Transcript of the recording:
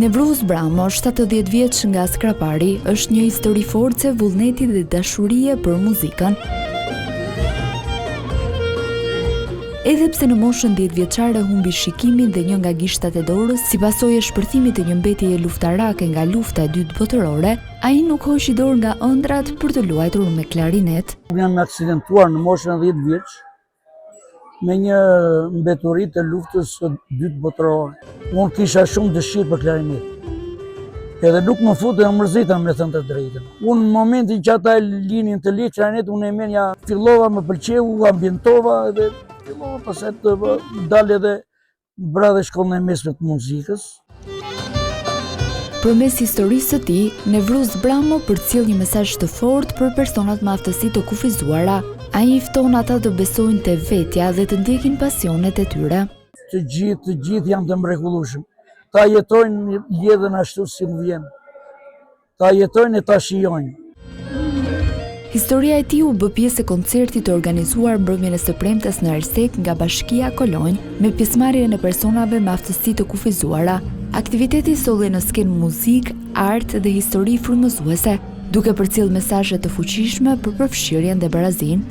Nevruz Bramo, 70 vjeç nga Skrapari, është një histori force, vullneti dhe dashurie për muzikën. Edhe pse në moshën 10 vjeçare humbi shikimin dhe një nga gishtat e dorës, si pasojë e shpërthimit të një mbetjeje luftarake nga lufta e dytë botërore, ai nuk hoqi dorë nga ëndrat për të luajtur me klarinet. Jam aksidentuar në moshën 10 vjeç me një mbeturi të luftës së dytë botërore. Unë kisha shumë dëshirë për klarinet. Edhe nuk më futë e mërzita me thënë të drejtën. Unë në momentin që ata linin të li klarinet, unë e menja fillova më pëlqeu, ambientova edhe fillova pastaj të dalë edhe bra dhe shkollën e mesme të muzikës. Përmes historisë së tij, Nevruz Bramo përcjell një mesazh të fortë për personat me aftësi të kufizuara. Ai i fton ata të besojnë te vetja dhe të ndjekin pasionet e tyre. Të gjithë janë të mrekullueshëm. Ta jetojnë jetën ashtu si më vjen. Ta jetojnë e ta shijojnë. Historia e tij u bë pjesë e koncertit të organizuar mbrëmjen e së premtes në Ersek nga Bashkia Kolonj me pjesëmarrjen e personave me aftësi të kufizuara. Aktiviteti solli në skenë muzikë, art dhe histori frymëzuese, duke përcjellë mesazhe të fuqishme për përfshirjen dhe barazinë.